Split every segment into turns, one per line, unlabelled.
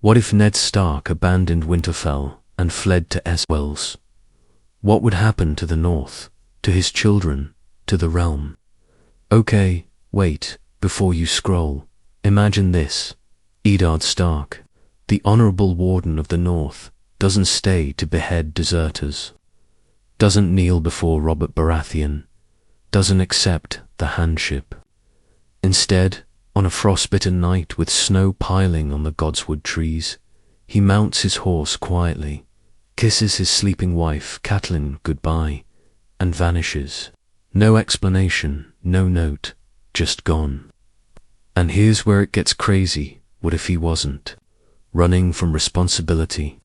What if Ned Stark abandoned Winterfell and fled to Essos? What would happen to the North, to his children, to the realm? Okay, wait, before you scroll. Imagine this. Eddard Stark, the honorable warden of the North, doesn't stay to behead deserters, doesn't kneel before Robert Baratheon, doesn't accept the handship. Instead, on a frostbitten night with snow piling on the godswood trees, he mounts his horse quietly, kisses his sleeping wife, Catelyn, goodbye, and vanishes. No explanation, no note, just gone. And here's where it gets crazy. What if he wasn't running from responsibility,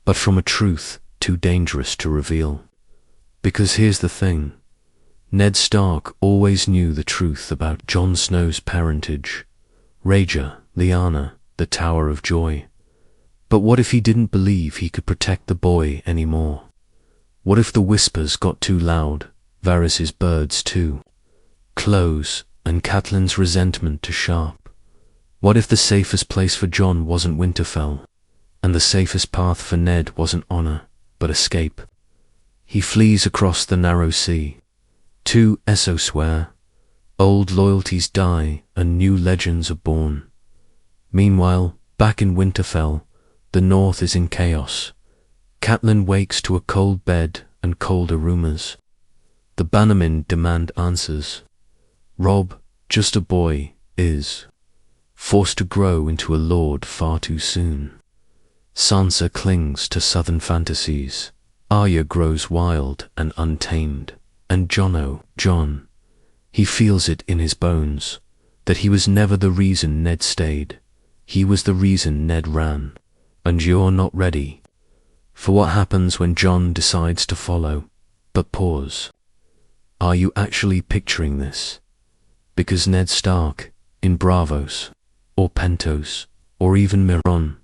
but from a truth too dangerous to reveal? Because here's the thing. Ned Stark always knew the truth about Jon Snow's parentage, Rhaegar, Lyanna, the Tower of Joy. But what if he didn't believe he could protect the boy anymore? What if the whispers got too loud, Varys's birds too close, and Catelyn's resentment too sharp? What if the safest place for Jon wasn't Winterfell, and the safest path for Ned wasn't honor, but escape? He flees across the narrow sea, to Essos where old loyalties die and new legends are born. Meanwhile, back in Winterfell, the North is in chaos. Catelyn wakes to a cold bed and colder rumors. The bannermen demand answers. Robb, just a boy, is forced to grow into a lord far too soon. Sansa clings to southern fantasies. Arya grows wild and untamed. And Jon, he feels it in his bones, that he was never the reason Ned stayed. He was the reason Ned ran. And you're not ready for what happens when Jon decides to follow. But pause. Are you actually picturing this? Because Ned Stark, in Braavos, or Pentos, or even Miron,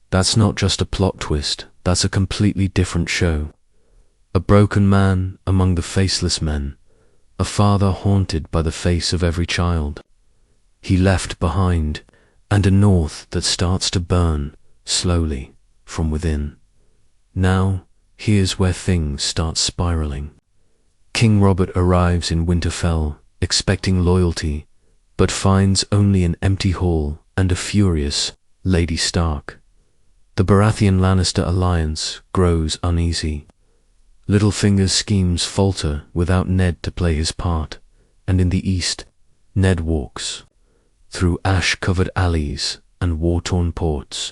that's not just a plot twist, that's a completely different show. A broken man among the faceless men, a father haunted by the face of every child he left behind, and a North that starts to burn, slowly, from within. Now, here's where things start spiraling. King Robert arrives in Winterfell, expecting loyalty, but finds only an empty hall and a furious Lady Stark. The Baratheon-Lannister alliance grows uneasy. Littlefinger's schemes falter without Ned to play his part, and in the east, Ned walks through ash-covered alleys and war-torn ports,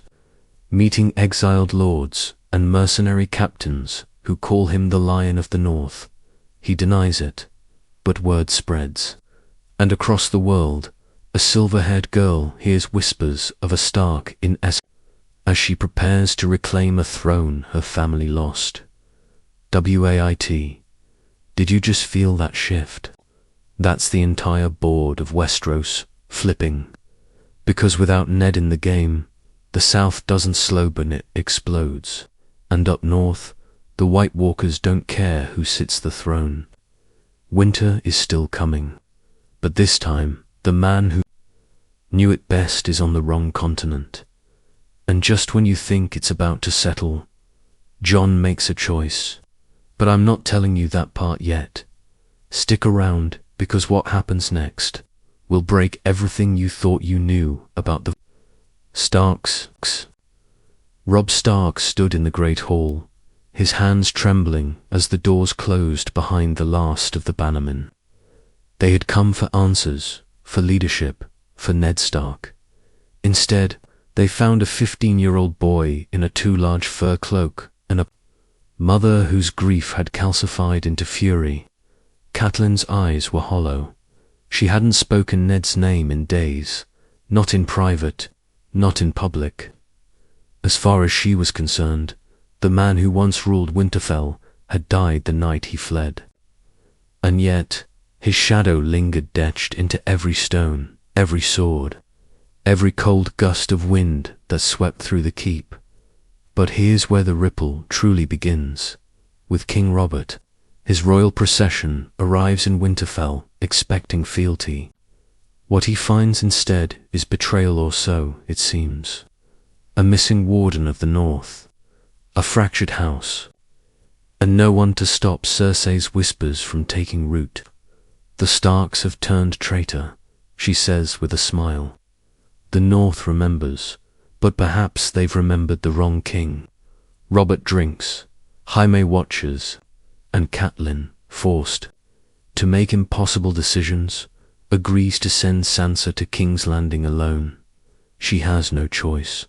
meeting exiled lords and mercenary captains who call him the Lion of the North. He denies it, but word spreads, and across the world, a silver-haired girl hears whispers of a Stark in Essos as she prepares to reclaim a throne her family lost. WAIT. Did you just feel that shift? That's the entire board of Westeros flipping. Because without Ned in the game, the South doesn't slow but it explodes. And up north, the White Walkers don't care who sits the throne. Winter is still coming. But this time, the man who knew it best is on the wrong continent. And just when you think it's about to settle, Jon makes a choice. But I'm not telling you that part yet. Stick around, because what happens next will break everything you thought you knew about the Starks. Robb Stark stood in the great hall, his hands trembling as the doors closed behind the last of the bannermen. They had come for answers, for leadership, for Ned Stark. Instead, they found a 15-year-old boy in a too large fur cloak and a mother whose grief had calcified into fury. Catelyn's eyes were hollow. She hadn't spoken Ned's name in days, not in private, not in public. As far as she was concerned, the man who once ruled Winterfell had died the night he fled. And yet, his shadow lingered etched into every stone, every sword, every cold gust of wind that swept through the keep. But here's where the ripple truly begins. With King Robert, his royal procession arrives in Winterfell expecting fealty. What he finds instead is betrayal, or so it seems. a missing warden of the north, a fractured house, and no one to stop Cersei's whispers from taking root. The Starks have turned traitor, she says with a smile. The North remembers, but perhaps they've remembered the wrong king. Robert drinks, Jaime watches, and Catelyn, forced to make impossible decisions, agrees to send Sansa to King's Landing alone. She has no choice.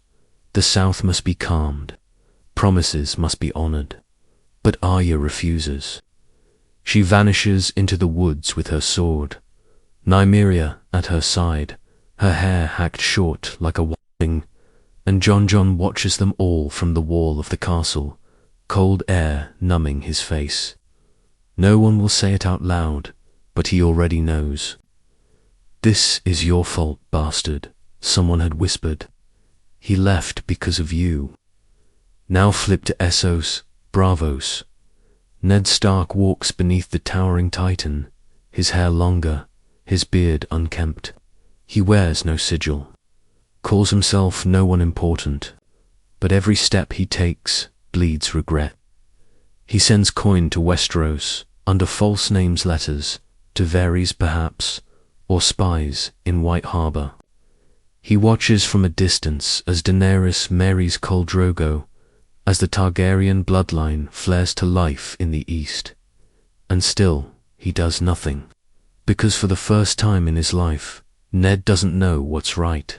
The South must be calmed. Promises must be honored. But Arya refuses. She vanishes into the woods with her sword, Nymeria at her side, her hair hacked short like a wing, and Jon watches them all from the wall of the castle, cold air numbing his face. No one will say it out loud, but he already knows. "This is your fault, bastard," someone had whispered. "He left because of you." Now flip to Essos, Braavos. Ned Stark walks beneath the towering titan, his hair longer, his beard unkempt. He wears no sigil, calls himself no one important, but every step he takes bleeds regret. He sends coin to Westeros under false names letters, to Varys perhaps, or spies in White Harbor. He watches from a distance as Daenerys marries Khal Drogo, as the Targaryen bloodline flares to life in the east. And still, he does nothing. Because for the first time in his life, Ned doesn't know what's right,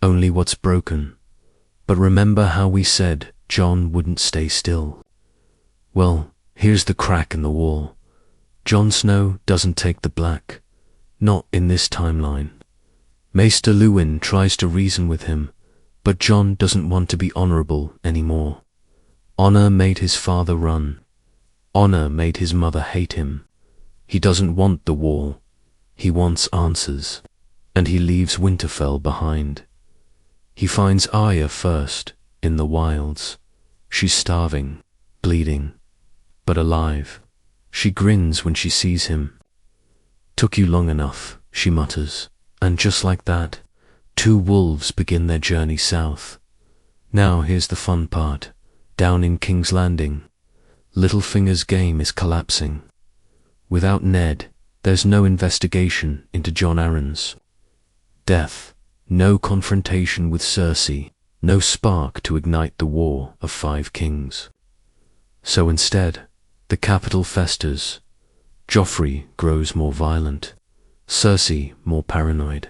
only what's broken. But remember how we said Jon wouldn't stay still? Well, here's the crack in the wall. Jon Snow doesn't take the black. Not in this timeline. Maester Luwin tries to reason with him, but Jon doesn't want to be honorable anymore. Honor made his father run. Honor made his mother hate him. He doesn't want the war. He wants answers. And he leaves Winterfell behind. He finds Arya first, in the wilds. She's starving, bleeding, but alive. She grins when she sees him. "Took you long enough," she mutters, and just like that, two wolves begin their journey south. Now here's the fun part. Down in King's Landing, Littlefinger's game is collapsing. Without Ned, there's no investigation into Jon Arryn's death, no confrontation with Cersei, no spark to ignite the War of Five Kings. So instead, the capital festers. Joffrey grows more violent, Cersei more paranoid,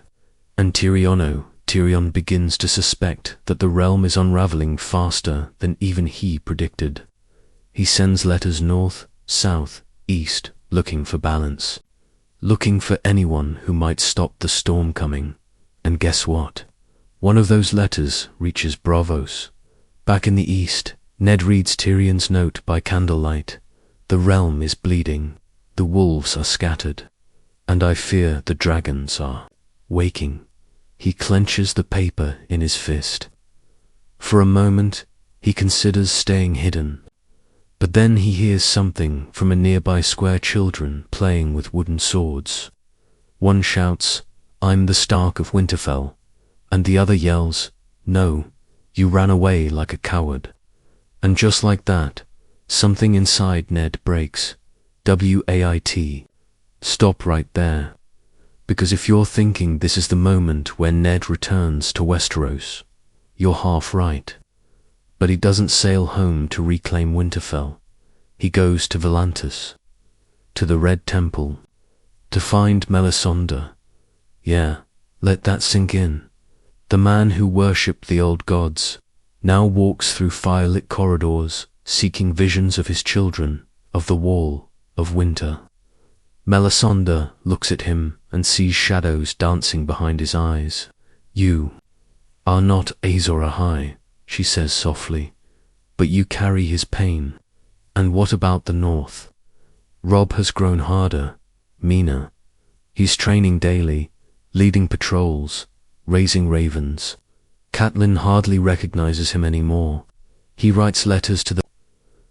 and Tyrion begins to suspect that the realm is unraveling faster than even he predicted. He sends letters north, south, east, looking for balance, looking for anyone who might stop the storm coming. And guess what? One of those letters reaches Braavos. Back in the east, Ned reads Tyrion's note by candlelight. The realm is bleeding, the wolves are scattered, and I fear the dragons are waking. He clenches the paper in his fist. For a moment, he considers staying hidden. But then he hears something from a nearby square, children playing with wooden swords. One shouts, "I'm the Stark of Winterfell," and the other yells, "No, you ran away like a coward." And just like that, something inside Ned breaks. Wait. Stop right there. Because if you're thinking this is the moment where Ned returns to Westeros, you're half right. But he doesn't sail home to reclaim Winterfell. He goes to Volantis, to the Red Temple, to find Melisandre. Yeah, let that sink in. The man who worshipped the old gods now walks through firelit corridors, seeking visions of his children, of the Wall of Winter. Melisandre looks at him and sees shadows dancing behind his eyes. "You are not Azor Ahai," she says softly, "but you carry his pain." And what about the north? Robb has grown harder, meaner. He's training daily, leading patrols, raising ravens. Catelyn hardly recognizes him anymore. He writes letters to the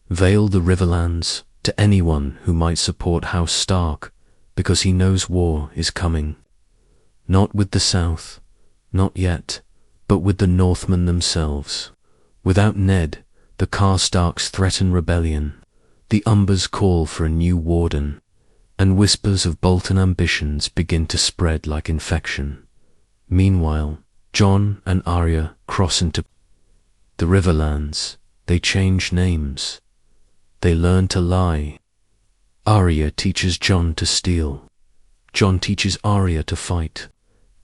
Vale, the Riverlands, to anyone who might support House Stark, because he knows war is coming. Not with the South, not yet, but with the Northmen themselves. Without Ned, the Karstarks threaten rebellion. The Umbers call for a new warden, and whispers of Bolton ambitions begin to spread like infection. Meanwhile, Jon and Arya cross into the Riverlands. They change names. They learn to lie. Arya teaches Jon to steal. Jon teaches Arya to fight.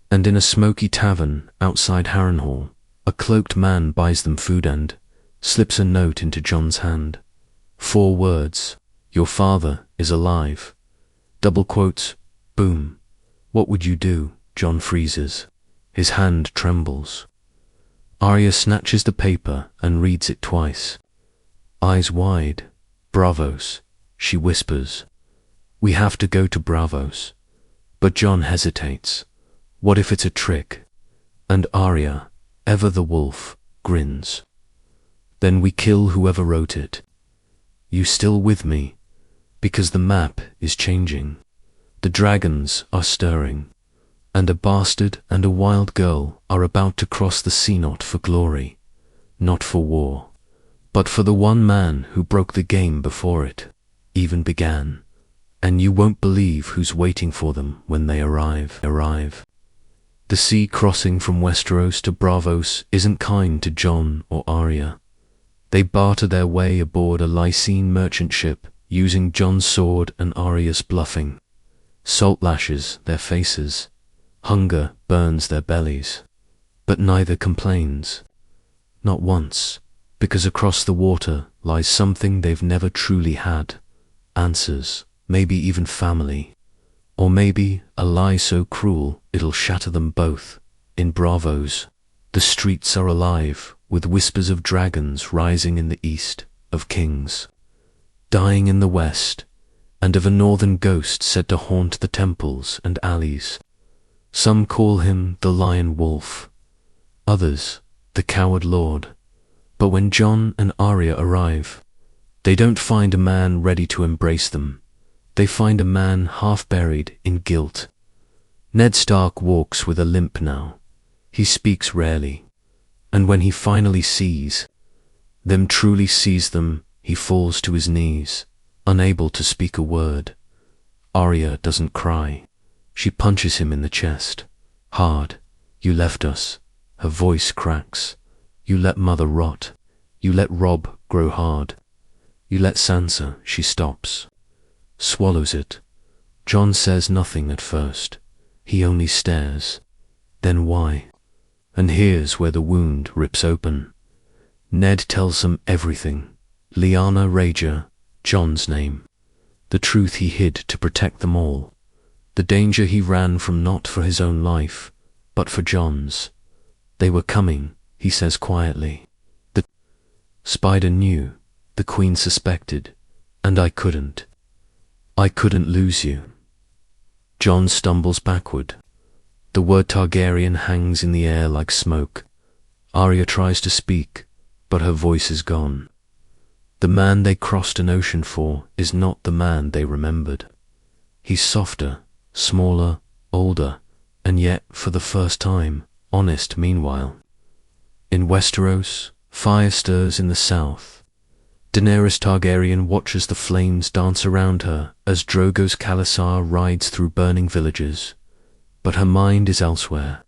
And in a smoky tavern outside Harrenhal, a cloaked man buys them food and slips a note into Jon's hand. 4 words: "Your father is alive." Double quotes, boom. "What would you do?" Jon freezes. His hand trembles. Arya snatches the paper and reads it twice. Eyes wide. "Braavos," she whispers. "We have to go to Braavos." But Jon hesitates. What if it's a trick? And Arya, ever the wolf, grins. "Then we kill whoever wrote it. You still with me?" Because the map is changing. The dragons are stirring. And a bastard and a wild girl are about to cross the sea, not for glory, not for war, but for the one man who broke the game before it even began. And you won't believe who's waiting for them when they arrive. The sea crossing from Westeros to Braavos isn't kind to Jon or Arya. They barter their way aboard a Lysine merchant ship, using Jon's sword and Arya's bluffing. Salt lashes their faces. Hunger burns their bellies. But neither complains. Not once, because across the water lies something they've never truly had. Answers, maybe even family. Or maybe a lie so cruel it'll shatter them both. In Braavos, the streets are alive with whispers of dragons rising in the east, of kings dying in the west, and of a northern ghost said to haunt the temples and alleys. Some call him the Lion Wolf, others the Coward Lord. But when Jon and Arya arrive, they don't find a man ready to embrace them. They find a man half buried in guilt. Ned Stark walks with a limp now. He speaks rarely. And when he finally sees them, truly sees them, he falls to his knees, unable to speak a word. Arya doesn't cry. She punches him in the chest. Hard. "You left us." Her voice cracks. "You let Mother rot. You let Robb grow hard. You let Sansa." She stops. Swallows it. Jon says nothing at first. He only stares. Then why? And here's where the wound rips open. Ned tells them everything. Lyanna Rager, Jon's name. The truth he hid to protect them all. The danger he ran from, not for his own life, but for Jon's. "They were coming," he says quietly. "The spider knew, the queen suspected, and I couldn't lose you." Jon stumbles backward. The word Targaryen hangs in the air like smoke. Arya tries to speak, but her voice is gone. The man they crossed an ocean for is not the man they remembered. He's softer, smaller, older, and yet, for the first time, honest meanwhile. In Westeros, fire stirs in the south. Daenerys Targaryen watches the flames dance around her as Drogo's Khalasar rides through burning villages. But her mind is elsewhere.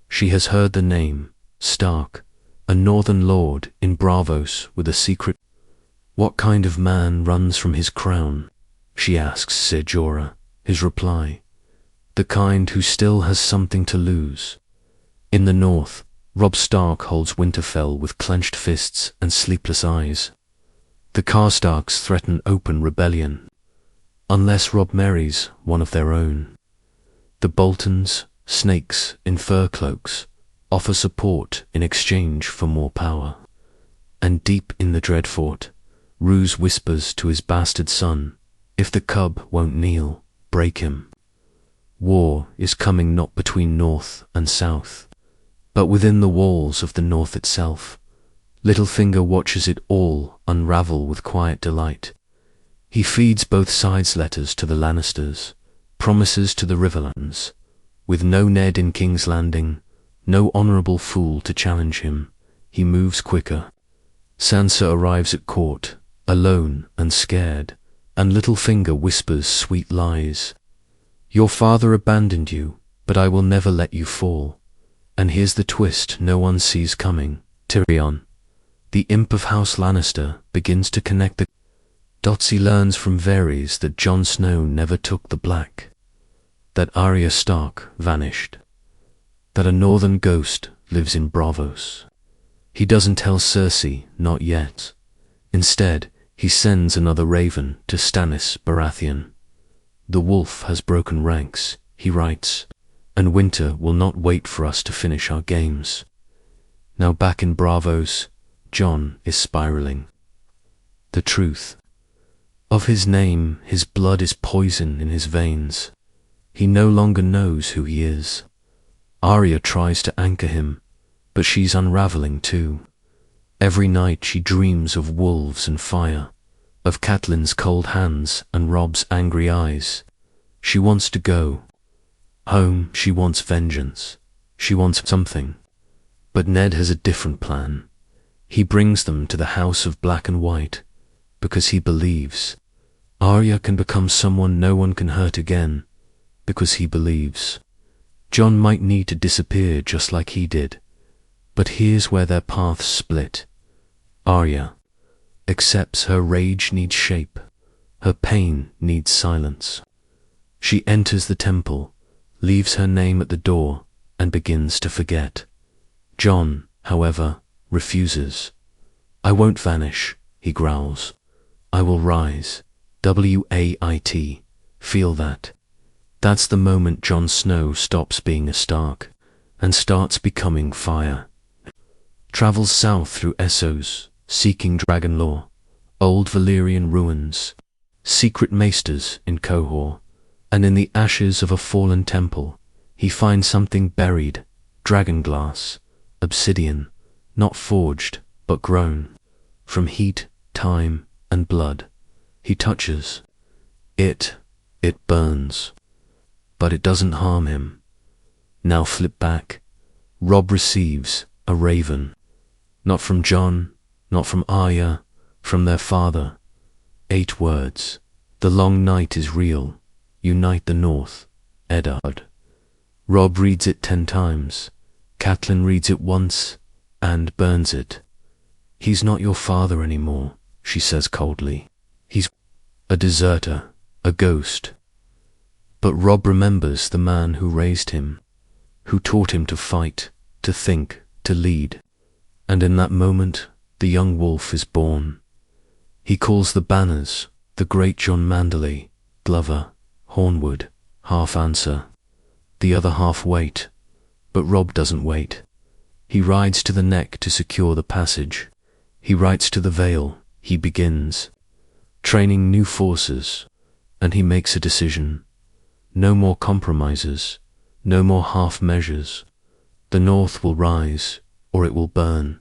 She has heard the name, Stark, a northern lord in Braavos with a secret. "What kind of man runs from his crown?" she asks Ser Jorah. His reply, "The kind who still has something to lose." In the north, Robb Stark holds Winterfell with clenched fists and sleepless eyes. The Karstarks threaten open rebellion, unless Robb marries one of their own. The Boltons, snakes in fur cloaks, offer support in exchange for more power. And deep in the Dreadfort, Roose whispers to his bastard son, "If the cub won't kneel, break him." War is coming not between north and south, but within the walls of the north itself. Littlefinger watches it all unravel with quiet delight. He feeds both sides letters to the Lannisters, promises to the Riverlands. With no Ned in King's Landing, No honorable fool to challenge him. He moves quicker. Sansa arrives at court, alone and scared, and Littlefinger whispers sweet lies. Your father abandoned you, but I will never let you fall. And here's the twist no one sees coming. Tyrion, the imp of House Lannister, begins to connect the dots. He learns from Varys that Jon Snow never took the black, that Arya Stark vanished, that a northern ghost lives in Braavos. He doesn't tell Cersei, not yet. Instead, he sends another raven to Stannis Baratheon. The wolf has broken ranks, he writes, and winter will not wait for us to finish our games. Now back in Braavos, Jon is spiraling. The truth of his name, his blood is poison in his veins. He no longer knows who he is. Arya tries to anchor him, but she's unraveling too. Every night she dreams of wolves and fire, of Catelyn's cold hands and Robb's angry eyes. She wants to go home, she wants vengeance, she wants something. But Ned has a different plan. He brings them to the House of Black and White, because he believes Arya can become someone no one can hurt again, because he believes Jon might need to disappear just like he did. But here's where their paths split. Arya accepts her rage needs shape, her pain needs silence. She enters the temple, leaves her name at the door, and begins to forget. Jon, however, refuses. I won't vanish, he growls. I will rise. W-A-I-T. Feel that. That's the moment Jon Snow stops being a Stark and starts becoming fire. Travels south through Essos, seeking dragon lore, old Valyrian ruins, secret maesters in Qohor, and in the ashes of a fallen temple, he finds something buried, dragon glass, obsidian, not forged, but grown. From heat, time, and blood, he touches. It burns. But it doesn't harm him. Now flip back. Robb receives a raven. Not from Jon, not from Arya, from their father. 8 words. The long night is real. Unite the North. Eddard. Robb reads it 10 times. Catelyn reads it once and burns it. He's not your father anymore, she says coldly. He's a deserter, a ghost. But Robb remembers the man who raised him, who taught him to fight, to think, to lead. And in that moment, the young wolf is born. He calls the banners, the great John Manderley, Glover, Hornwood, half answer. The other half wait. But Robb doesn't wait. He rides to the neck to secure the passage. He writes to the Vale. He begins training new forces, and he makes a decision. No more compromises, no more half measures. The North will rise, or it will burn.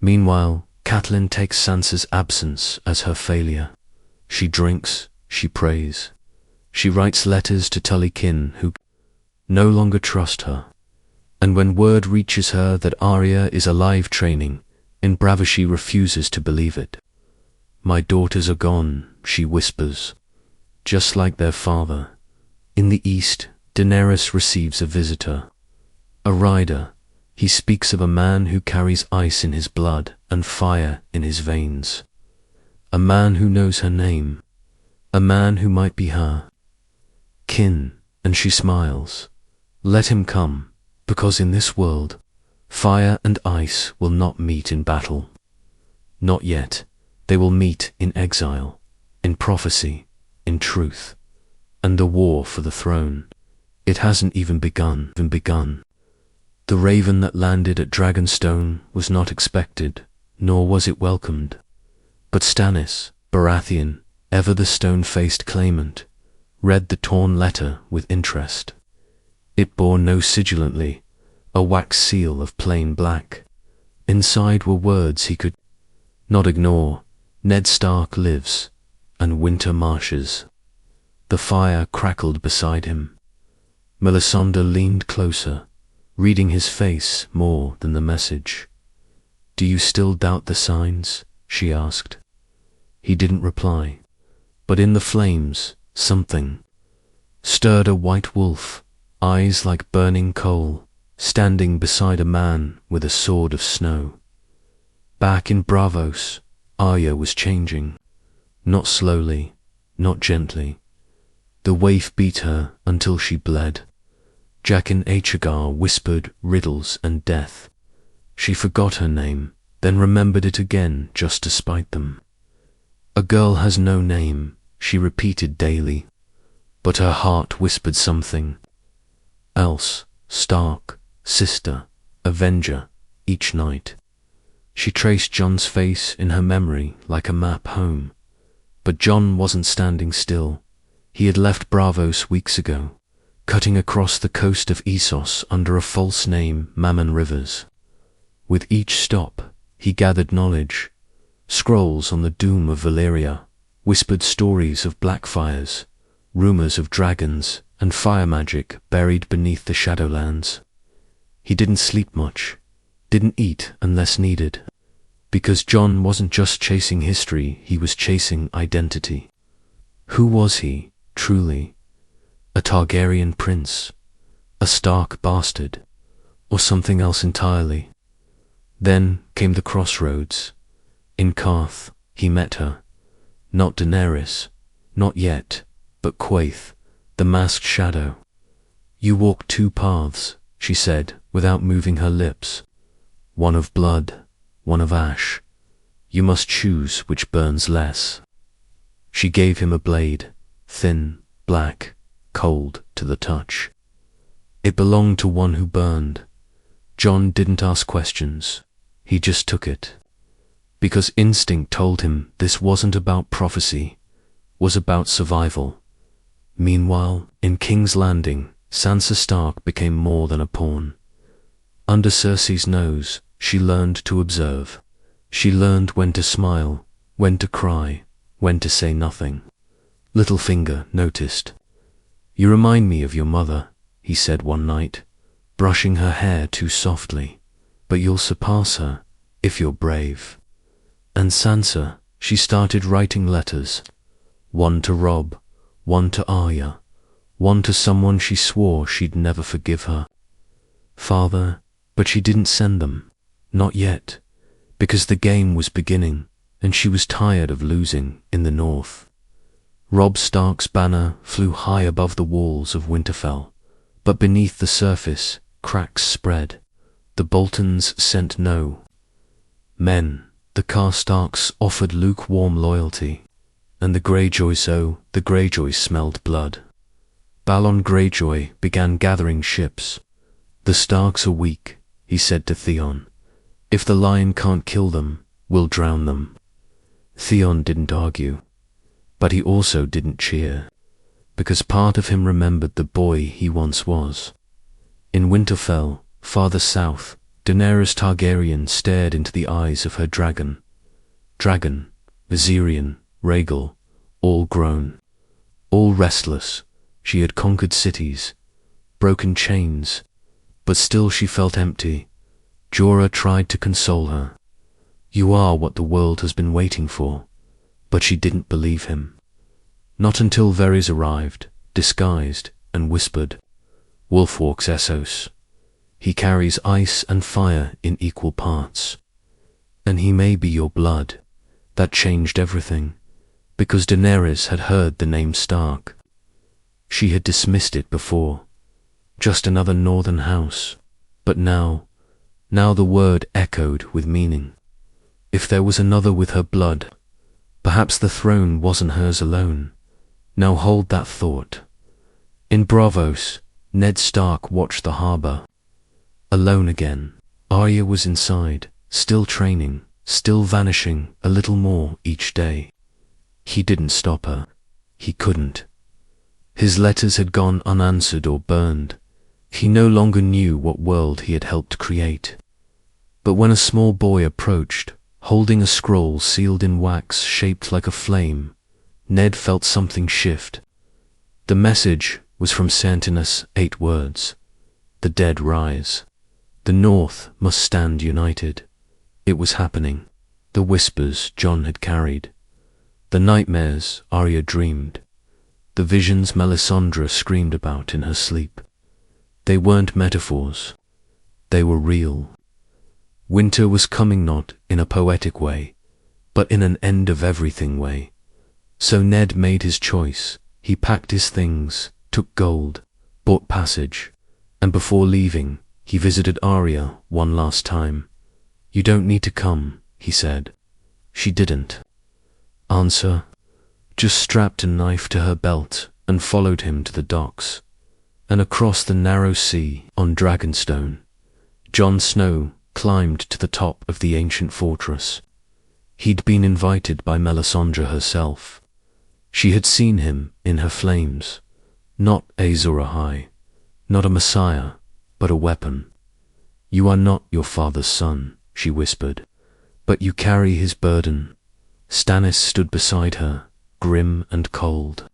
Meanwhile, Catelyn takes Sansa's absence as her failure. She drinks, she prays. She writes letters to Tully kin who no longer trust her. And when word reaches her that Arya is alive training, in Braavos she refuses to believe it. My daughters are gone, she whispers, just like their father. In the east, Daenerys receives a visitor. A rider. He speaks of a man who carries ice in his blood and fire in his veins. A man who knows her name. A man who might be her kin, and she smiles. Let him come, because in this world, fire and ice will not meet in battle. Not yet. They will meet in exile, in prophecy, in truth. And the war for the throne, it hasn't even begun. The raven that landed at Dragonstone was not expected, nor was it welcomed. But Stannis, Baratheon, ever the stone-faced claimant, read the torn letter with interest. It bore no sigillantly, a wax seal of plain black. Inside were words he could not ignore. Ned Stark lives, and winter marshes. The fire crackled beside him. Melisandre leaned closer. reading his face more than the message. "Do you still doubt the signs?" she asked. He didn't reply, but in the flames, something stirred. A white wolf, eyes like burning coal, standing beside a man with a sword of snow. Back in Braavos, Arya was changing. Not slowly, not gently. The waif beat her until she bled. Jack and Achagar whispered riddles and death. She forgot her name, then remembered it again just to spite them. "A girl has no name," she repeated daily, but her heart whispered something else. Stark, sister, avenger, each night. She traced Jon's face in her memory like a map home. But Jon wasn't standing still. He had left Braavos weeks ago, cutting across the coast of Essos under a false name, Mammon Rivers. With each stop, he gathered knowledge, scrolls on the doom of Valyria, whispered stories of blackfires, rumors of dragons and fire magic buried beneath the Shadowlands. He didn't sleep much, didn't eat unless needed, because Jon wasn't just chasing history, he was chasing identity. Who was he, truly? A Targaryen prince? A Stark bastard? Or something else entirely? Then came the crossroads. In Karth, he met her. Not Daenerys, not yet, but Quaithe, the masked shadow. "You walk two paths," she said, without moving her lips. "One of blood, one of ash. You must choose which burns less." She gave him a blade, thin, black, cold to the touch. It belonged to one who burned. Jon didn't ask questions. He just took it. Because instinct told him this wasn't about prophecy, was about survival. Meanwhile, in King's Landing, Sansa Stark became more than a pawn. Under Cersei's nose, she learned to observe. She learned when to smile, when to cry, when to say nothing. Littlefinger noticed. "You remind me of your mother," he said one night, brushing her hair too softly. "But you'll surpass her, if you're brave." And Sansa, she started writing letters. One to Robb, one to Arya, one to someone she swore she'd never forgive her. Father, but she didn't send them. Not yet. Because the game was beginning, and she was tired of losing in the north. Robb Stark's banner flew high above the walls of Winterfell, but beneath the surface, cracks spread. The Boltons sent no men. The Karstarks offered lukewarm loyalty, and the Greyjoys smelled blood. Balon Greyjoy began gathering ships. "The Starks are weak," he said to Theon. "If the lion can't kill them, we'll drown them." Theon didn't argue, but he also didn't cheer, because part of him remembered the boy he once was. In Winterfell, farther south, Daenerys Targaryen stared into the eyes of her dragon. Dragon, Viserion, Rhaegal, all grown, all restless. She had conquered cities, broken chains, but still she felt empty. Jorah tried to console her. "You are what the world has been waiting for," but she didn't believe him. Not until Varys arrived, disguised, and whispered, "Wolf walks Essos. He carries ice and fire in equal parts. And he may be your blood." That changed everything, because Daenerys had heard the name Stark. She had dismissed it before, just another northern house, but now the word echoed with meaning. If there was another with her blood, perhaps the throne wasn't hers alone. Now hold that thought. In Braavos, Ned Stark watched the harbor. Alone again, Arya was inside, still training, still vanishing a little more each day. He didn't stop her. He couldn't. His letters had gone unanswered or burned. He no longer knew what world he had helped create. But when a small boy approached, holding a scroll sealed in wax shaped like a flame, Ned felt something shift. The message was from Santinus, 8 words. The dead rise. The North must stand united. It was happening. The whispers Jon had carried. The nightmares Arya dreamed. The visions Melisandre screamed about in her sleep. They weren't metaphors. They were real. Winter was coming, not in a poetic way, but in an end-of-everything way. So Ned made his choice. He packed his things, took gold, bought passage, and before leaving, he visited Arya one last time. "You don't need to come," he said. She didn't answer, just strapped a knife to her belt and followed him to the docks. And across the narrow sea on Dragonstone, Jon Snow climbed to the top of the ancient fortress. He'd been invited by Melisandre herself. She had seen him in her flames, not Azor Ahai, not a messiah, but a weapon. "You are not your father's son," she whispered, "but you carry his burden." Stannis stood beside her, grim and cold.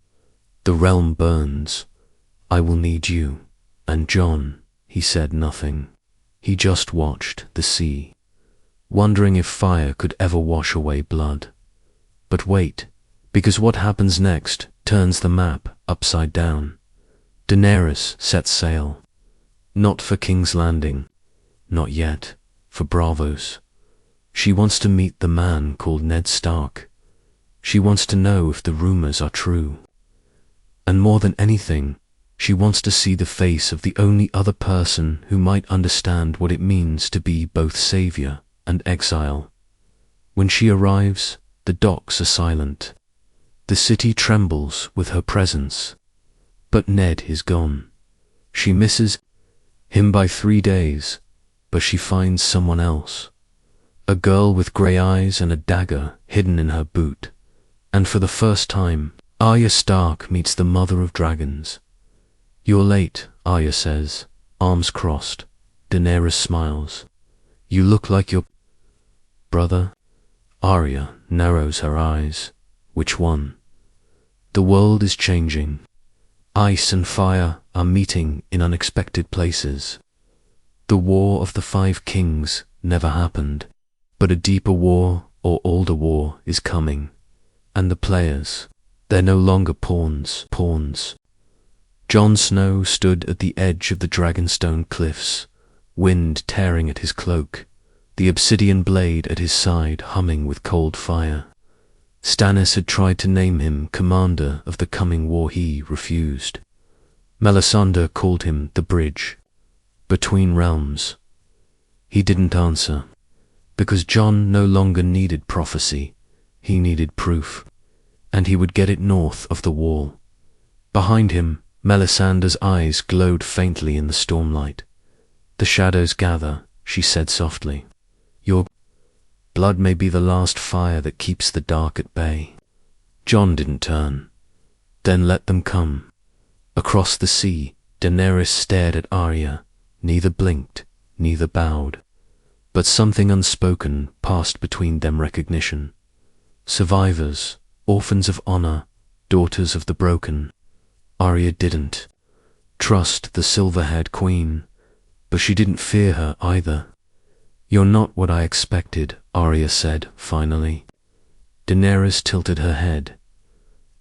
"The realm burns. I will need you." And Jon, he said nothing. He just watched the sea, wondering if fire could ever wash away blood. But wait, because what happens next turns the map upside down. Daenerys sets sail. Not for King's Landing. Not yet. For Braavos. She wants to meet the man called Ned Stark. She wants to know if the rumors are true. And more than anything, she wants to see the face of the only other person who might understand what it means to be both savior and exile. When she arrives, the docks are silent. The city trembles with her presence. But Ned is gone. She misses him by 3 days, but she finds someone else. A girl with grey eyes and a dagger hidden in her boot. And for the first time, Arya Stark meets the mother of dragons. "You're late," Arya says, arms crossed. Daenerys smiles. "You look like your brother." Arya narrows her eyes. Which one? The world is changing. Ice and fire are meeting in unexpected places. The War of the Five Kings never happened, but a deeper war or older war is coming. And the players, they're no longer pawns. Jon Snow stood at the edge of the Dragonstone cliffs, wind tearing at his cloak, the obsidian blade at his side humming with cold fire. Stannis had tried to name him commander of the coming war. He refused. Melisandre called him the bridge between realms. He didn't answer, because Jon no longer needed prophecy. He needed proof, and he would get it north of the wall. Behind him, Melisandre's eyes glowed faintly in the stormlight. "The shadows gather," she said softly. "Your blood may be the last fire that keeps the dark at bay." Jon didn't turn. "Then let them come." Across the sea, Daenerys stared at Arya, neither blinked, neither bowed. But something unspoken passed between them: recognition. Survivors, orphans of honor, daughters of the broken. Arya didn't trust the silver-haired queen, but she didn't fear her either. "You're not what I expected," Arya said finally. Daenerys tilted her head.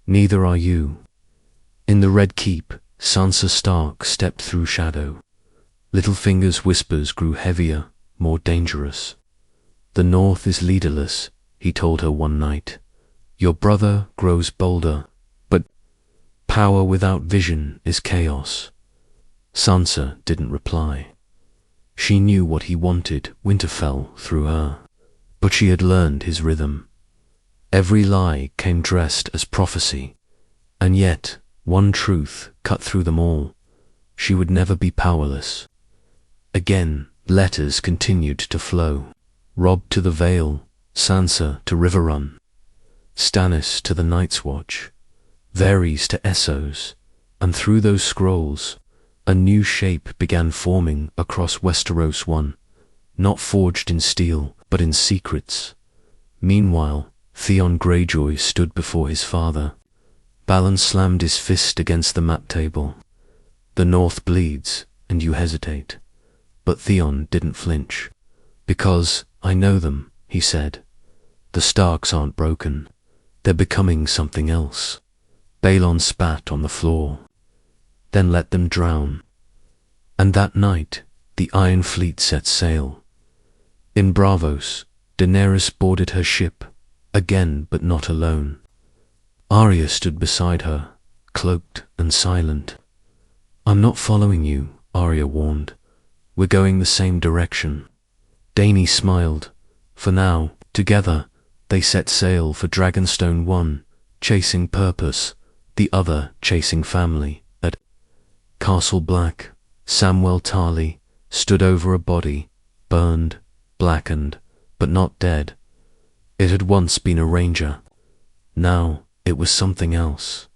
"Neither are you." In the Red Keep, Sansa Stark stepped through shadow. Littlefinger's whispers grew heavier, more dangerous. "The North is leaderless," he told her one night. "Your brother grows bolder, but power without vision is chaos." Sansa didn't reply. She knew what he wanted, Winterfell, through her. But she had learned his rhythm. Every lie came dressed as prophecy, and yet one truth cut through them all: she would never be powerless. Again, letters continued to flow. Robb to the Vale, Sansa to Riverrun, Stannis to the Night's Watch, Varys to Essos, and through those scrolls, a new shape began forming across Westeros, one not forged in steel, but in secrets. Meanwhile, Theon Greyjoy stood before his father. Balon slammed his fist against the map table. "The North bleeds, and you hesitate. But Theon didn't flinch. "Because I know them," he said. "The Starks aren't broken. They're becoming something else." Balon spat on the floor. "Then let them drown." And that night, the Iron Fleet set sail. In Braavos, Daenerys boarded her ship, again but not alone. Arya stood beside her, cloaked and silent. "I'm not following you," Arya warned. "We're going the same direction." Dany smiled. For now, together, they set sail for Dragonstone, one chasing purpose, the other chasing family. At Castle Black, Samwell Tarly stood over a body, burned, blackened, but not dead. It had once been a ranger. Now it was something else.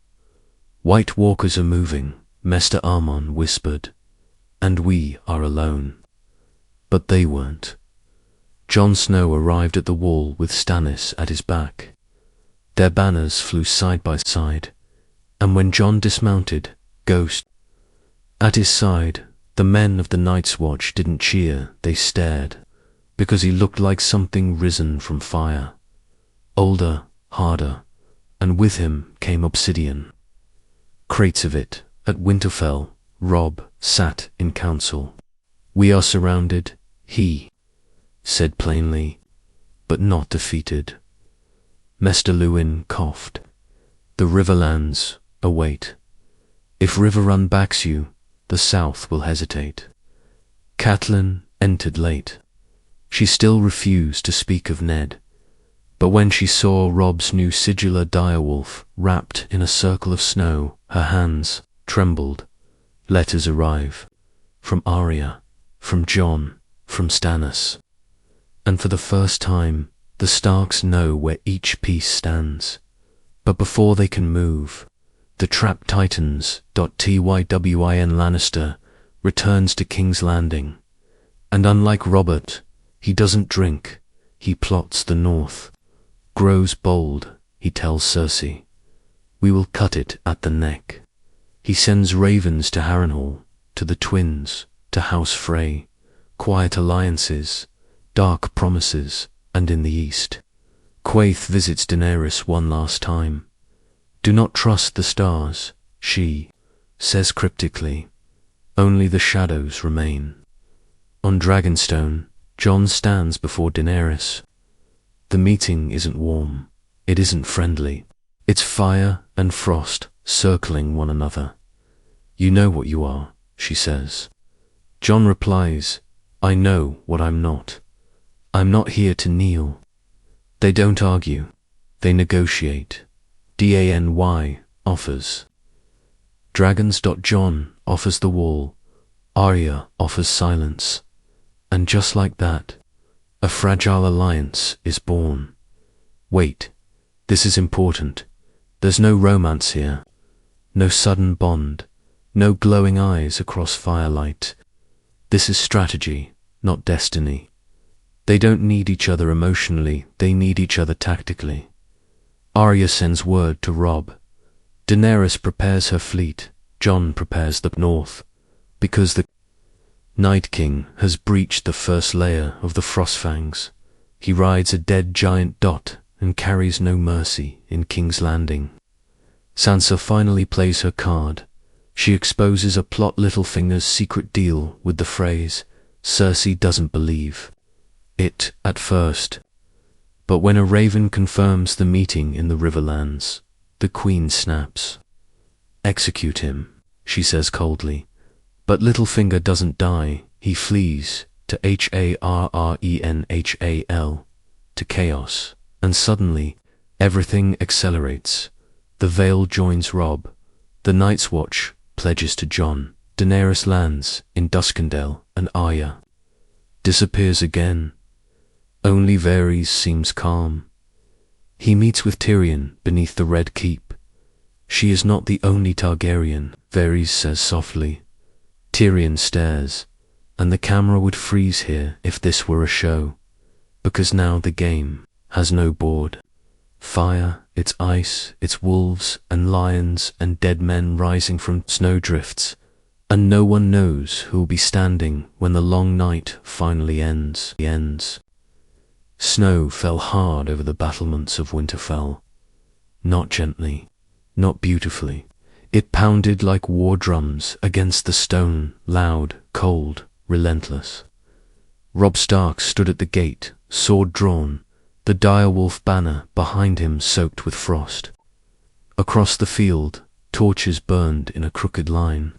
"White Walkers are moving," Mester Armon whispered, "and we are alone." But they weren't. Jon Snow arrived at the wall with Stannis at his back. Their banners flew side by side, and when Jon dismounted, Ghost at his side, the men of the Night's Watch didn't cheer, they stared, because he looked like something risen from fire. Older, harder, and with him came obsidian. Crates of it. At Winterfell, Robb sat in council. "We are surrounded," he said plainly, "but not defeated." Mester Luwin coughed. "The Riverlands await. If Riverrun backs you, the South will hesitate." Catelyn entered late. She still refused to speak of Ned, but when she saw Robb's new sigillar direwolf wrapped in a circle of snow, her hands trembled. Letters arrive. From Arya, from Jon, from Stannis. And for the first time, the Starks know where each piece stands. But before they can move, the trapped Titans. Tywin Lannister returns to King's Landing. And unlike Robert, he doesn't drink, he plots the North. Grows bold, he tells Cersei. "We will cut it at the neck." He sends ravens to Harrenhal, to the twins, to House Frey, quiet alliances, dark promises, and in the east, Quaithe visits Daenerys one last time. "Do not trust the stars," she says cryptically. "Only the shadows remain." On Dragonstone, Jon stands before Daenerys. The meeting isn't warm. It isn't friendly. It's fire and frost circling one another. "You know what you are," she says. Jon replies, "I know what I'm not. I'm not here to kneel." They don't argue. They negotiate. Dany offers. Dragons. Jon offers the wall. Arya offers silence. And just like that, a fragile alliance is born. Wait, this is important. There's no romance here. No sudden bond. No glowing eyes across firelight. This is strategy, not destiny. They don't need each other emotionally, they need each other tactically. Arya sends word to Robb. Daenerys prepares her fleet, Jon prepares the north, because the Night King has breached the first layer of the Frostfangs. He rides a dead giant and carries no mercy in King's Landing. Sansa finally plays her card. She exposes a plot Littlefinger's secret deal with the phrase, "Cersei doesn't believe" it at first. But when a raven confirms the meeting in the Riverlands, the Queen snaps. "Execute him," she says coldly. But Littlefinger doesn't die, he flees to Harrenhal, to chaos, and suddenly everything accelerates. The Vale joins Robb, the Night's Watch pledges to Jon, Daenerys lands in Duskendale, and Arya disappears again. Only Varys seems calm. He meets with Tyrion beneath the Red Keep. "She is not the only Targaryen," Varys says softly. Tyrion stares, and the camera would freeze here if this were a show, because now the game has no board. Fire, it's ice, it's wolves and lions and dead men rising from snowdrifts, and no one knows who will be standing when the long night finally ends. Snow fell hard over the battlements of Winterfell. Not gently, not beautifully. It pounded like war drums against the stone, loud, cold, relentless. Robb Stark stood at the gate, sword drawn, the direwolf banner behind him soaked with frost. Across the field, torches burned in a crooked line.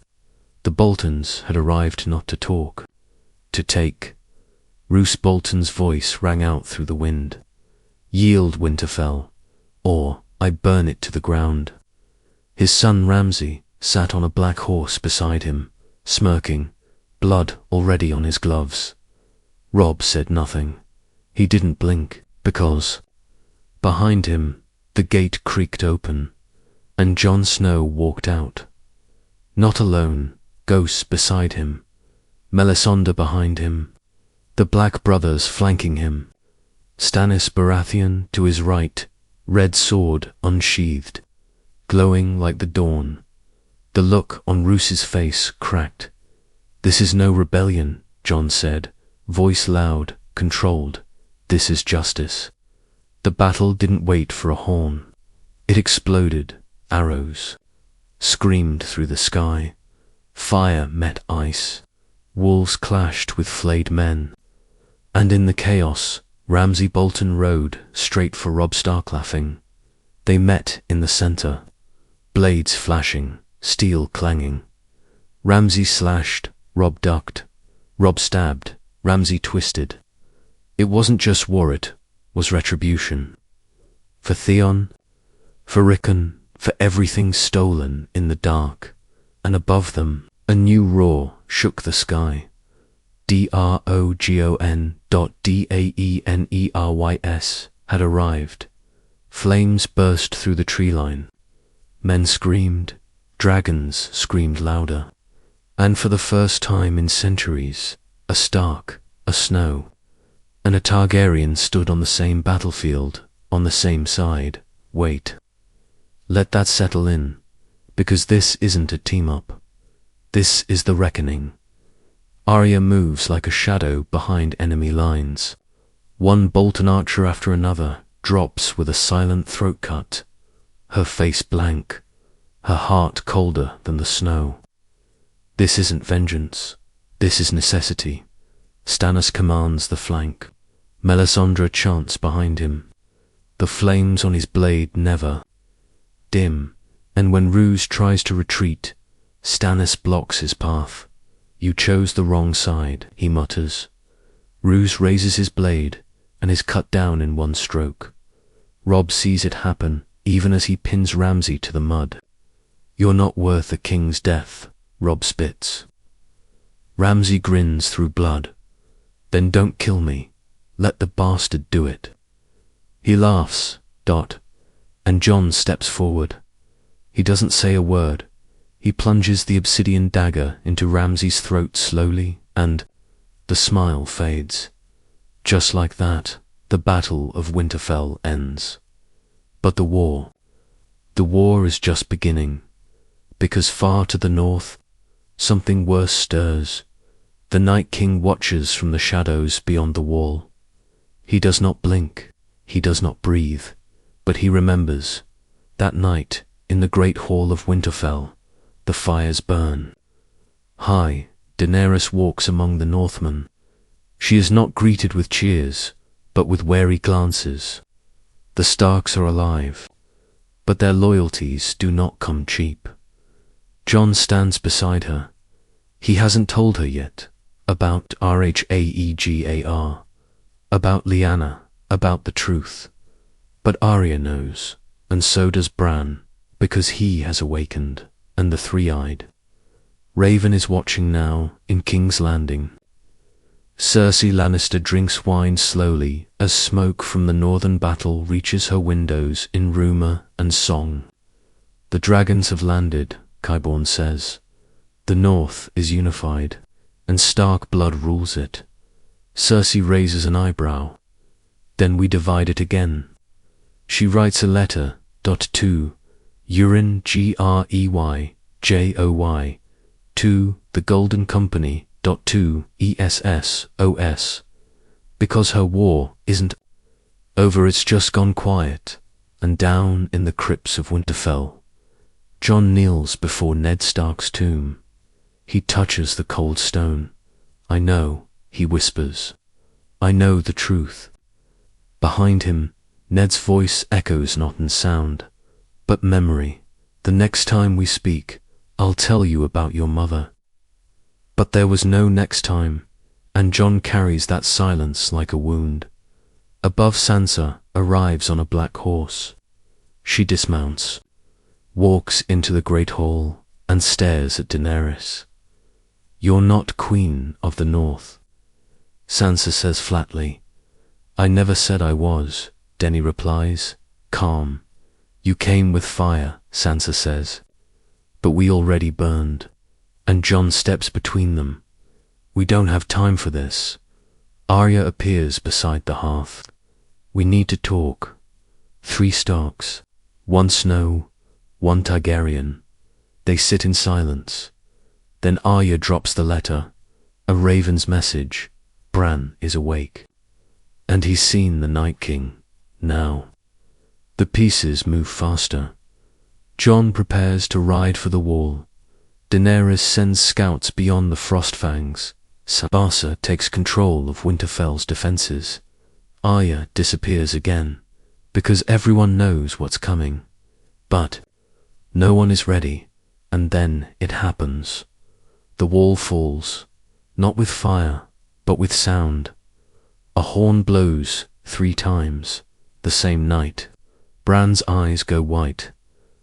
The Boltons had arrived not to talk, to take. Roose Bolton's voice rang out through the wind. Yield, Winterfell, or I burn it to the ground. His son Ramsay sat on a black horse beside him, smirking, blood already on his gloves. Robb said nothing. He didn't blink, because behind him the gate creaked open, and Jon Snow walked out. Not alone, ghosts beside him, Melisandre behind him, the Black Brothers flanking him, Stannis Baratheon to his right, red sword unsheathed, glowing like the dawn. The look on Roose's face cracked. "This is no rebellion," Jon said, voice loud, controlled. "This is justice." The battle didn't wait for a horn. It exploded. Arrows screamed through the sky. Fire met ice. Wolves clashed with flayed men. And in the chaos, Ramsay Bolton rode straight for Robb Stark, laughing. They met in the center. Blades flashing, steel clanging. Ramsay slashed, Robb ducked. Robb stabbed, Ramsay twisted. It wasn't just war, it was retribution. For Theon, for Rickon, for everything stolen in the dark. And above them, a new roar shook the sky. Dragon.Daenerys had arrived. Flames burst through the tree line. Men screamed, dragons screamed louder. And for the first time in centuries, a Stark, a Snow, and a Targaryen stood on the same battlefield, on the same side. Wait. Let that settle in, because this isn't a team-up. This is the reckoning. Arya moves like a shadow behind enemy lines. One Bolton archer after another drops with a silent throat cut, her face blank, her heart colder than the snow. This isn't vengeance. This is necessity. Stannis commands the flank. Melisandre chants behind him. The flames on his blade never dim, and when Roose tries to retreat, Stannis blocks his path. "You chose the wrong side," he mutters. Roose raises his blade and is cut down in one stroke. Robb sees it happen even as he pins Ramsay to the mud. "You're not worth a king's death," Robb spits. Ramsay grins through blood. "Then don't kill me. Let the bastard do it." He laughs, and Jon steps forward. He doesn't say a word. He plunges the obsidian dagger into Ramsay's throat slowly, and the smile fades. Just like that, the Battle of Winterfell ends. But the war is just beginning, because far to the north, something worse stirs. The Night King watches from the shadows beyond the wall. He does not blink, he does not breathe, but he remembers. That night, in the great hall of Winterfell, the fires burn. High, Daenerys walks among the Northmen. She is not greeted with cheers, but with wary glances. The Starks are alive, but their loyalties do not come cheap. Jon stands beside her. He hasn't told her yet about Rhaegar, about Lyanna, about the truth. But Arya knows, and so does Bran, because he has awakened, and the three-eyed. Raven is watching now in King's Landing. Cersei Lannister drinks wine slowly as smoke from the northern battle reaches her windows in rumour and song. The dragons have landed, Qyburn says. The north is unified, and Stark blood rules it. Cersei raises an eyebrow. Then we divide it again. She writes a letter, to Urin Greyjoy, to the Golden Company. To Essos. Because her war isn't over, it's just gone quiet. And down in the crypts of Winterfell, Jon kneels before Ned Stark's tomb. He touches the cold stone. I know, he whispers. I know the truth. Behind him, Ned's voice echoes not in sound, but memory. The next time we speak, I'll tell you about your mother. But there was no next time, and Jon carries that silence like a wound. Above, Sansa arrives on a black horse. She dismounts, walks into the great hall, and stares at Daenerys. You're not Queen of the North, Sansa says flatly. I never said I was, Dany replies, calm. You came with fire, Sansa says. But we already burned. And Jon steps between them. We don't have time for this. Arya appears beside the hearth. We need to talk. 3 Starks, 1 Snow, 1 Targaryen. They sit in silence. Then Arya drops the letter, a raven's message. Bran is awake. And he's seen the Night King, now. The pieces move faster. Jon prepares to ride for the wall. Daenerys sends scouts beyond the Frostfangs. Sansa takes control of Winterfell's defenses. Arya disappears again, because everyone knows what's coming. But no one is ready, and then it happens. The wall falls, not with fire, but with sound. A horn blows 3 times, the same night. Bran's eyes go white.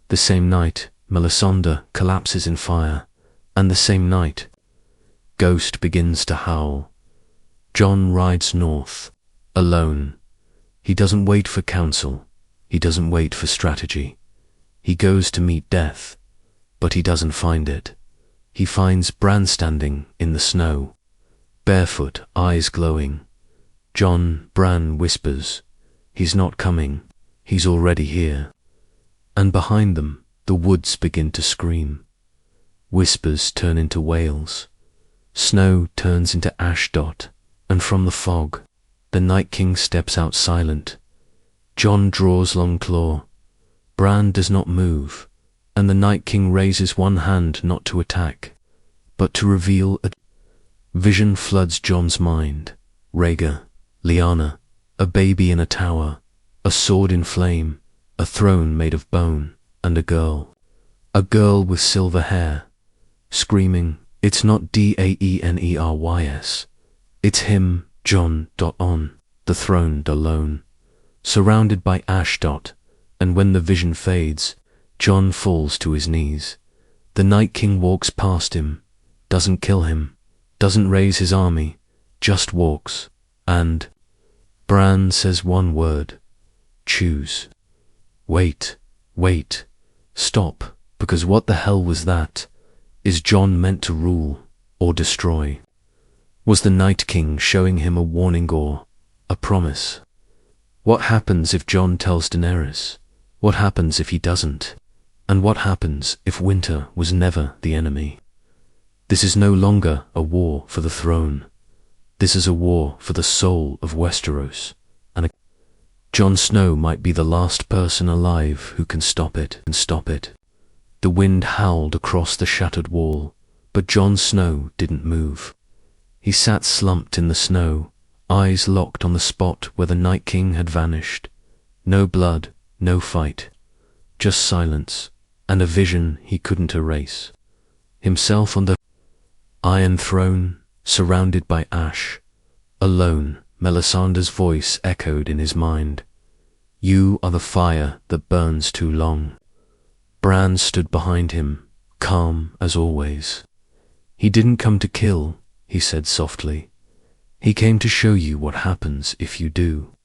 The same night, Melisandre collapses in fire, and the same night, Ghost begins to howl. Jon rides north, alone. He doesn't wait for counsel. He doesn't wait for strategy. He goes to meet death, but he doesn't find it. He finds Bran standing in the snow, barefoot, eyes glowing. Bran whispers, he's not coming, he's already here. And behind them, the woods begin to scream. Whispers turn into wails. Snow turns into ash dot, and from the fog, the Night King steps out silent. Jon draws long claw. Bran does not move, and the Night King raises one hand not to attack, but to reveal a vision floods Jon's mind. Rhaegar, Lyanna, a baby in a tower, a sword in flame, a throne made of bone, and a girl with silver hair, screaming, it's not Daenerys, it's him, Jon. On the throne alone, surrounded by ash dot, and when the vision fades, Jon falls to his knees. The Night King walks past him, doesn't kill him, doesn't raise his army, just walks, and Bran says one word, choose. Wait, stop, because what the hell was that? Is Jon meant to rule or destroy? Was the Night King showing him a warning or a promise? What happens if Jon tells Daenerys? What happens if he doesn't? And what happens if Winter was never the enemy? This is no longer a war for the throne. This is a war for the soul of Westeros, and Jon Snow might be the last person alive who can stop it. The wind howled across the shattered wall, but Jon Snow didn't move. He sat slumped in the snow, eyes locked on the spot where the Night King had vanished. No blood, no fight, just silence, and a vision he couldn't erase. Himself on the Iron Throne, surrounded by ash, alone. Melisandre's voice echoed in his mind. You are the fire that burns too long. Bran stood behind him, calm as always. He didn't come to kill, he said softly. He came to show you what happens if you do.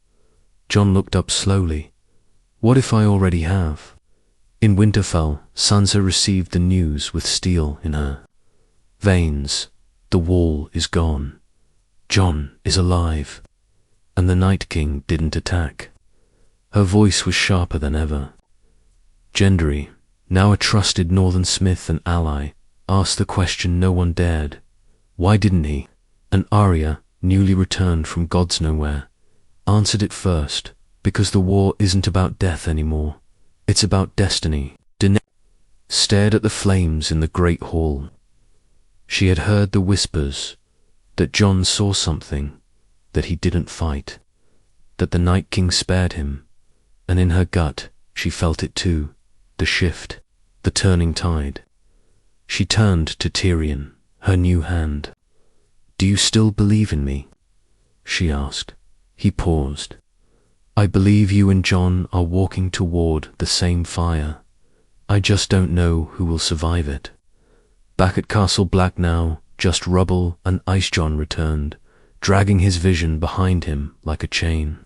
Jon looked up slowly. What if I already have? In Winterfell, Sansa received the news with steel in her veins. The wall is gone. Jon is alive. And the Night King didn't attack. Her voice was sharper than ever. Gendry, now a trusted northern smith and ally, asked the question no one dared. Why didn't he? And Arya, newly returned from God's nowhere, answered it first, because the war isn't about death anymore. It's about destiny. Daenerys stared at the flames in the great hall. She had heard the whispers that Jon saw something, that he didn't fight, that the Night King spared him, and in her gut she felt it too, the shift, the turning tide. She turned to Tyrion, her new hand. "Do you still believe in me?" she asked. He paused. "I believe you and Jon are walking toward the same fire. I just don't know who will survive it." Back at Castle Black now, just rubble and ice, Jon returned, dragging his vision behind him like a chain.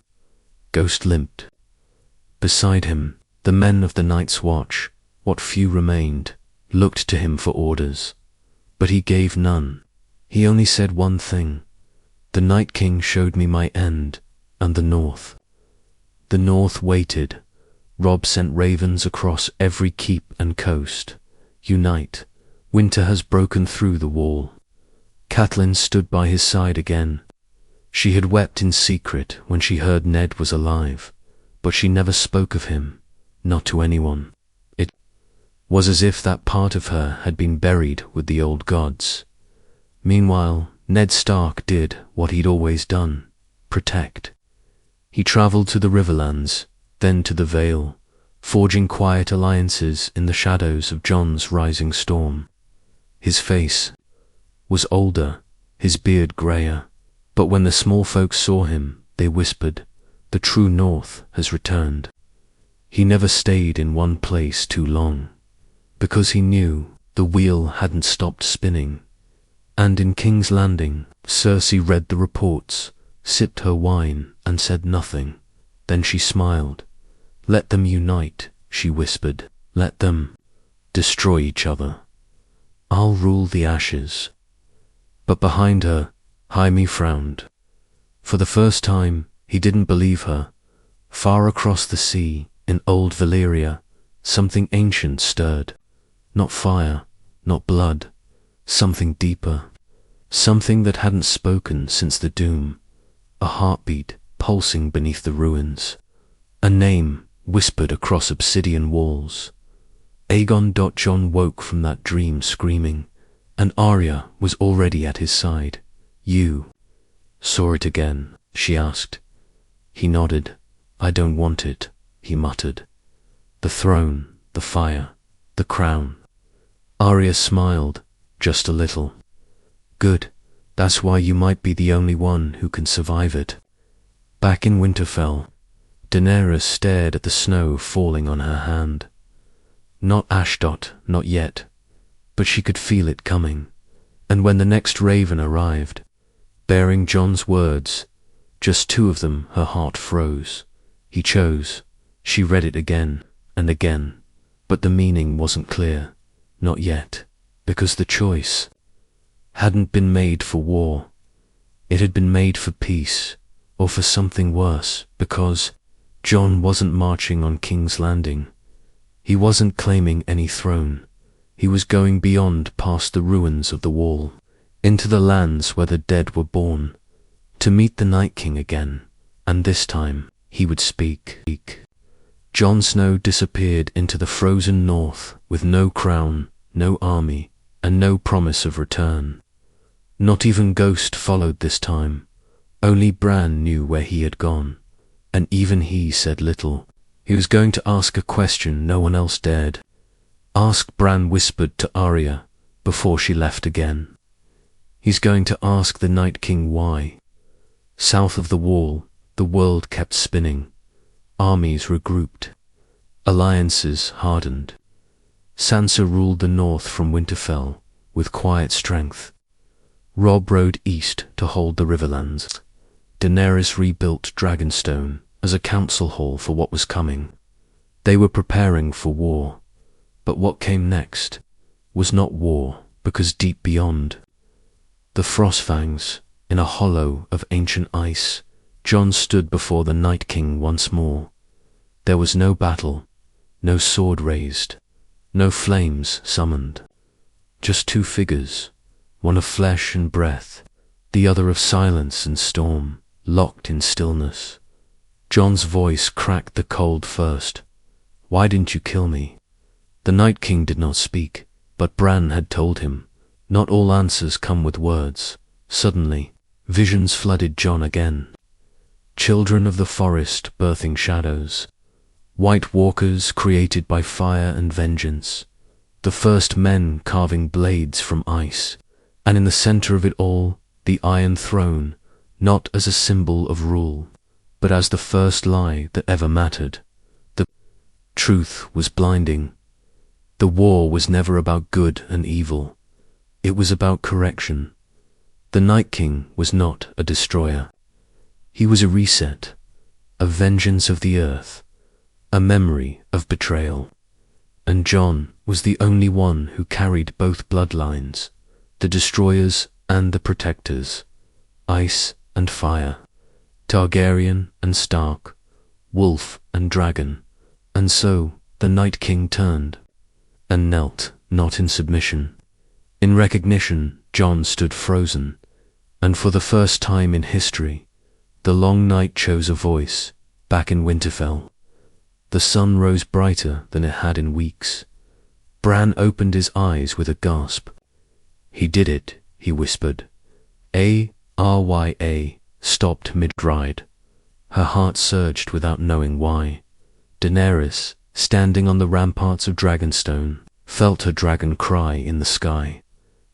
Ghost limped. Beside him, the men of the Night's Watch, what few remained, looked to him for orders. But he gave none. He only said one thing. "The Night King showed me my end, and the North." The North waited. Robb sent ravens across every keep and coast. Unite. Winter has broken through the wall. Catelyn stood by his side again. She had wept in secret when she heard Ned was alive, but she never spoke of him, not to anyone. It was as if that part of her had been buried with the old gods. Meanwhile, Ned Stark did what he'd always done, protect. He traveled to the Riverlands, then to the Vale, forging quiet alliances in the shadows of Jon's rising storm. His face was older, his beard greyer, but when the small folk saw him, they whispered, "The true North has returned." He never stayed in one place too long, because he knew the wheel hadn't stopped spinning. And in King's Landing, Cersei read the reports, sipped her wine, and said nothing. Then she smiled. "Let them unite," she whispered. "Let them destroy each other. I'll rule the ashes." But behind her, Jaime frowned. For the first time, he didn't believe her. Far across the sea, in old Valyria, something ancient stirred. Not fire, not blood, something deeper. Something that hadn't spoken since the doom. A heartbeat pulsing beneath the ruins. A name whispered across obsidian walls. Aegon. Jon woke from that dream screaming, and Arya was already at his side. "You saw it again?" she asked. He nodded. "I don't want it," he muttered. "The throne, the fire, the crown." Arya smiled, just a little. "Good, that's why you might be the only one who can survive it." Back in Winterfell, Daenerys stared at the snow falling on her hand. Not Ashdot, not yet, but she could feel it coming. And when the next raven arrived, bearing Jon's words, just two of them, her heart froze. He chose. She read it again and again, but the meaning wasn't clear. Not yet, because the choice hadn't been made for war. It had been made for peace, or for something worse, because Jon wasn't marching on King's Landing. He wasn't claiming any throne. He was going beyond, past the ruins of the wall, into the lands where the dead were born, to meet the Night King again, and this time he would speak. Jon Snow disappeared into the frozen north with no crown, no army, and no promise of return. Not even Ghost followed this time. Only Bran knew where he had gone, and even he said little. He was going to ask a question no one else dared. "Ask," Bran whispered to Arya before she left again. "He's going to ask the Night King why." South of the wall, the world kept spinning. Armies regrouped. Alliances hardened. Sansa ruled the north from Winterfell with quiet strength. Robb rode east to hold the Riverlands. Daenerys rebuilt Dragonstone as a council hall for what was coming. They were preparing for war. But what came next was not war, because deep beyond the Frostfangs, in a hollow of ancient ice, Jon stood before the Night King once more. There was no battle, no sword raised, no flames summoned. just two figures, one of flesh and breath, the other of silence and storm, locked in stillness. Jon's voice cracked the cold first. "Why didn't you kill me?" The Night King did not speak, but Bran had told him, not all answers come with words. Suddenly, visions flooded Jon again. Children of the forest birthing shadows, white walkers created by fire and vengeance, the first men carving blades from ice, and in the center of it all, the Iron Throne, not as a symbol of rule, but as the first lie that ever mattered. The truth was blinding. The war was never about good and evil. It was about correction. The Night King was not a destroyer. He was a reset, a vengeance of the earth, a memory of betrayal. And Jon was the only one who carried both bloodlines, the destroyers and the protectors, ice and fire, Targaryen and Stark, wolf and dragon. And so the Night King turned and knelt, not in submission. In recognition, Jon stood frozen, and for the first time in history, the long night chose a voice. Back in Winterfell, the sun rose brighter than it had in weeks. Bran opened his eyes with a gasp. "He did it," he whispered. Arya stopped mid-ride. Her heart surged without knowing why. Daenerys, standing on the ramparts of Dragonstone, felt her dragon cry in the sky,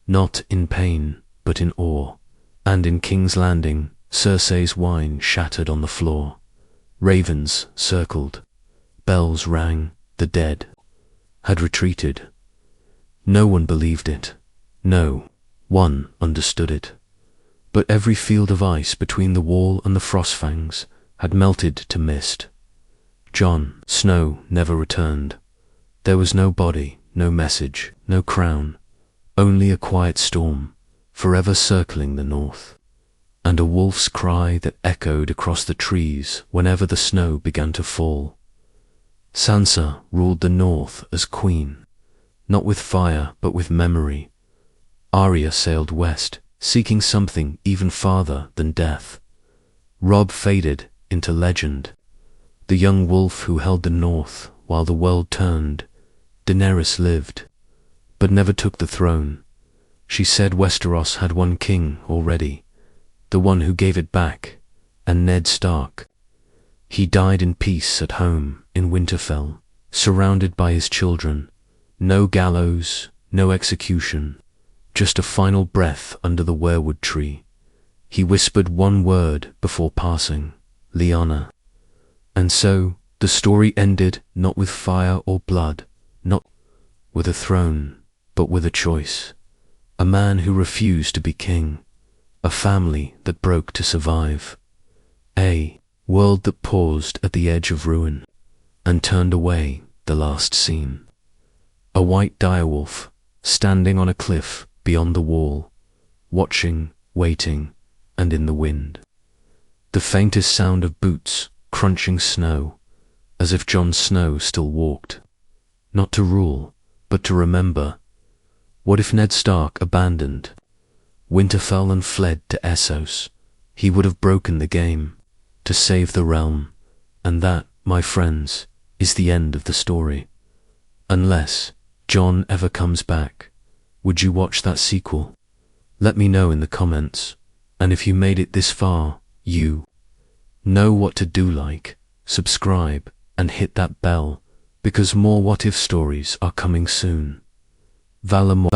not in pain, but in awe. And in King's Landing, Cersei's wine shattered on the floor. Ravens circled. Bells rang. The dead had retreated. No one believed it. No one understood it. But every field of ice between the wall and the Frostfangs had melted to mist. Jon Snow never returned. There was no body, no message, no crown, only a quiet storm, forever circling the north, and a wolf's cry that echoed across the trees whenever the snow began to fall. Sansa ruled the north as queen, not with fire but with memory. Arya sailed west, seeking something even farther than death. Robb faded into legend, the young wolf who held the north while the world turned. Daenerys lived, but never took the throne. She said Westeros had one king already, the one who gave it back, and Ned Stark. He died in peace at home in Winterfell, surrounded by his children. No gallows, no execution, just a final breath under the weirwood tree. He whispered one word before passing, Lyanna. And so the story ended not with fire or blood, not with a throne, but with a choice. A man who refused to be king, a family that broke to survive, a world that paused at the edge of ruin and turned away. The last scene. A white direwolf standing on a cliff beyond the wall, watching, waiting, and in the wind. The faintest sound of boots crunching snow, as if Jon Snow still walked, not to rule, but to remember. What if Ned Stark abandoned Winterfell and fled to Essos? He would have broken the game to save the realm, and that, my friends, is the end of the story. Unless Jon ever comes back. Would you watch that sequel? Let me know in the comments, and if you made it this far, you know what to do. Like, subscribe, and hit that bell, because more what if stories are coming soon. Valamor.